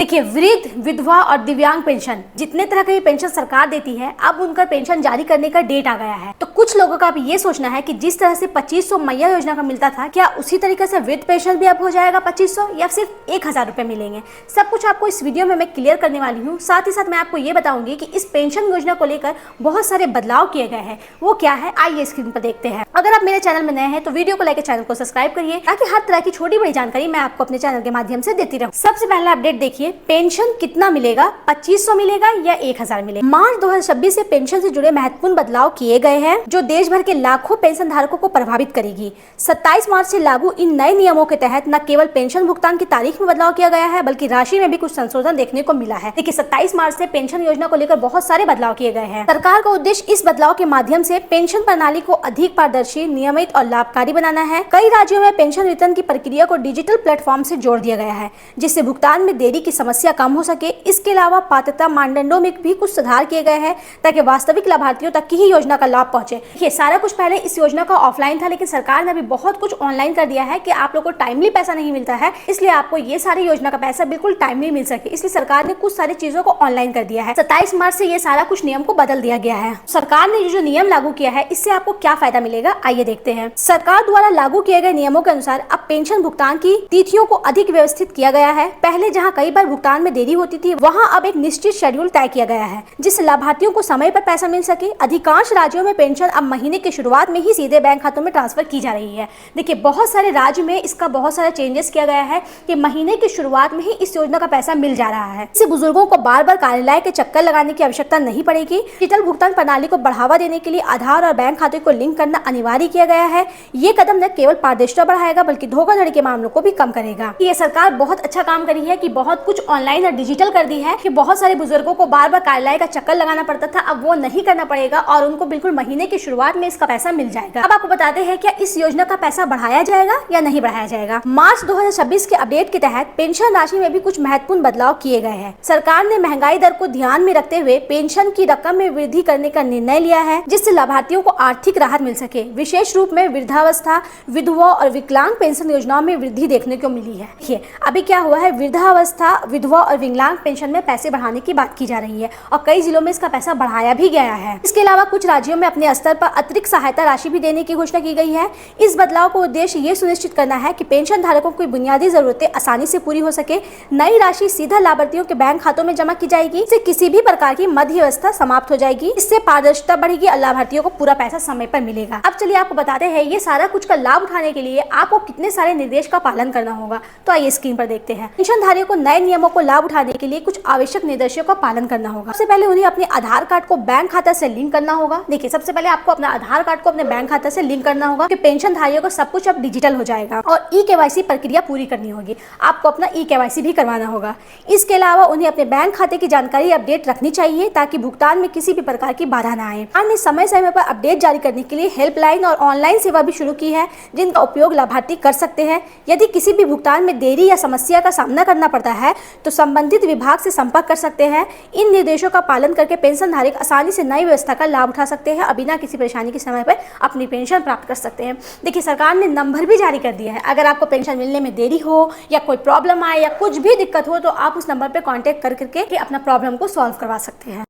देखिए, वृद्ध, विधवा और दिव्यांग पेंशन जितने तरह की पेंशन सरकार देती है, अब उनका पेंशन जारी करने का डेट आ गया है। तो कुछ लोगों का अब ये सोचना है कि जिस तरह से 2500 मैया योजना का मिलता था, क्या उसी तरीके से वृद्ध पेंशन भी अब हो जाएगा 2500 या सिर्फ 1000 रुपए मिलेंगे। सब कुछ आपको इस वीडियो में मैं क्लियर करने वाली हूँ। साथ ही साथ मैं आपको ये बताऊंगी कि इस पेंशन योजना को लेकर बहुत सारे बदलाव किए गए हैं। वो क्या है, आइए स्क्रीन पर देखते हैं। अगर आप मेरे चैनल में नए हैं तो वीडियो को लाइक, चैनल को सब्सक्राइब करिए ताकि हर तरह की छोटी बड़ी जानकारी मैं आपको अपने चैनल के माध्यम से देती रहूं। सबसे पहला अपडेट देखिए, पेंशन कितना मिलेगा, 2500 मिलेगा या 1000 मिलेगा। मार्च 2026 से पेंशन से जुड़े महत्वपूर्ण बदलाव किए गए हैं जो देश भर के लाखों पेंशन धारकों को प्रभावित करेगी। 27 मार्च से लागू इन नए नियमों के तहत न केवल पेंशन भुगतान की तारीख में बदलाव किया गया है बल्कि राशि में भी कुछ संशोधन देखने को मिला है। देखिए, 27 मार्च से पेंशन योजना को लेकर बहुत सारे बदलाव किए गए हैं। सरकार का उद्देश्य इस बदलाव के माध्यम से पेंशन प्रणाली को अधिक पारदर्शी, नियमित और लाभकारी बनाना है। कई राज्यों में पेंशन वितरण की प्रक्रिया को डिजिटल प्लेटफॉर्म से जोड़ दिया गया है जिससे भुगतान में देरी की समस्या कम हो सके। इसके अलावा पात्रता मानदंडों में भी कुछ सुधार किए गए हैं ताकि वास्तविक लाभार्थियों तक ही योजना का लाभ पहुंचे। ये सारा कुछ पहले इस योजना का ऑफलाइन था, लेकिन सरकार ने अभी बहुत कुछ ऑनलाइन कर दिया है कि आप लोगों को टाइमली पैसा नहीं मिलता है, इसलिए आपको ये सारी योजना का पैसा बिल्कुल टाइमली मिल सके, इसलिए सरकार ने कुछ सारी चीजों को ऑनलाइन कर दिया है। 27 मार्च से ये सारा कुछ नियम को बदल दिया गया है। सरकार ने जो नियम लागू किया है, इससे आपको क्या फायदा मिलेगा, आइए देखते हैं। सरकार द्वारा लागू किए गए नियमों के अनुसार अब पेंशन भुगतान की तिथियों को अधिक व्यवस्थित किया गया है। पहले जहां कई बार भुगतान में देरी होती थी, वहां अब एक निश्चित शेड्यूल तय किया गया है जिससे लाभार्थियों को समय पर पैसा मिल सके। अधिकांश राज्यों में पेंशन अब महीने की शुरुआत में ही सीधे बैंक खातों में ट्रांसफर की जा रही है। देखिए, बहुत सारे राज्य में इसका बहुत सारा चेंजेस किया गया है कि महीने की शुरुआत में ही इस योजना का पैसा मिल जा रहा है। इससे बुजुर्गों को बार बार कार्यालय के चक्कर लगाने की आवश्यकता नहीं पड़ेगी। डिजिटल भुगतान प्रणाली को बढ़ावा देने के लिए आधार और बैंक खाते को लिंक करना अनिवार्य किया गया है। ये कदम न केवल पारदर्शिता बढ़ाएगा बल्कि धोखाधड़ी के मामलों को भी कम करेगा। ये सरकार बहुत अच्छा काम करी है कि बहुत कुछ ऑनलाइन और डिजिटल कर दी है कि बहुत सारे बुजुर्गों को बार बार कार्यालय का चक्कर लगाना पड़ता था, अब वो नहीं करना पड़ेगा और उनको बिल्कुल महीने की शुरुआत में इसका पैसा मिल जाएगा। अब आपको बताते हैं क्या इस योजना का पैसा बढ़ाया जाएगा या नहीं बढ़ाया जाएगा। मार्च 2026 के अपडेट के तहत पेंशन राशि में भी कुछ महत्वपूर्ण बदलाव किए गए हैं। सरकार ने महंगाई दर को ध्यान में रखते हुए पेंशन की रकम में वृद्धि करने का निर्णय लिया है जिससे लाभार्थियों को आर्थिक राहत मिल सके। विशेष रूप में वृद्धावस्था, विधवा और विकलांग पेंशन योजनाओं में वृद्धि देखने को मिली है। देखिए, अभी क्या हुआ है, वृद्धावस्था, विधवा और विकलांग पेंशन में पैसे बढ़ाने की बात की जा रही है और कई जिलों में इसका पैसा बढ़ाया भी गया है। इसके अलावा कुछ राज्यों में अपने स्तर पर अतिरिक्त सहायता राशि भी देने की घोषणा की गई है। इस बदलाव का उद्देश्य ये सुनिश्चित करना है कि पेंशन धारकों की बुनियादी जरूरतें आसानी से पूरी हो सके। नई राशि सीधा लाभार्थियों के बैंक खातों में जमा की जाएगी, इससे किसी भी प्रकार की मध्यवस्था समाप्त हो जाएगी। इससे पारदर्शिता बढ़ेगी और लाभार्थियों को पूरा पैसा समय पर मिलेगा। अब चलिए आपको बताते हैं ये सारा कुछ का लाभ उठाने के लिए आपको कितने सारे निर्देश का पालन करना होगा। तो आइए स्क्रीन पर देखते हैं। पेंशन धारियों को नए नियमों को लाभ उठाने के लिए कुछ आवश्यक निर्देशों का पालन करना होगा। सबसे पहले उन्हें अपने आधार कार्ड को बैंक खाता से लिंक करना होगा। देखिए, सबसे पहले आपको अपना आधार कार्ड को अपने बैंक खाता से लिंक करना होगा कि पेंशन धारियों को सब कुछ अब डिजिटल हो जाएगा और ई-केवाईसी प्रक्रिया पूरी करनी होगी। आपको अपना ई-केवाईसी भी करवाना होगा। इसके अलावा उन्हें अपने बैंक खाते की जानकारी अपडेट रखनी चाहिए ताकि भुगतान में किसी भी प्रकार की बाधा न आए। सरकार ने समय समय पर अपडेट जारी करने के लिए हेल्पलाइन और ऑनलाइन सेवा भी शुरू की है जिनका उपयोग लाभार्थी कर सकते हैं। यदि किसी भी भुगतान में देरी या समस्या का सामना करना पड़ता है तो संबंधित विभाग से संपर्क कर सकते हैं। इन निर्देशों का पालन करके पेंशन धारक आसानी से नई व्यवस्था का लाभ उठा सकते हैं और बिना किसी परेशानी के समय पर अपनी पेंशन प्राप्त कर सकते हैं। देखिए, सरकार ने नंबर भी जारी कर दिया है। अगर आपको पेंशन मिलने में देरी हो या कोई प्रॉब्लम आए या कुछ भी दिक्कत हो तो आप उस नंबर पर कॉन्टेक्ट करके अपना प्रॉब्लम को सॉल्व करवा सकते हैं।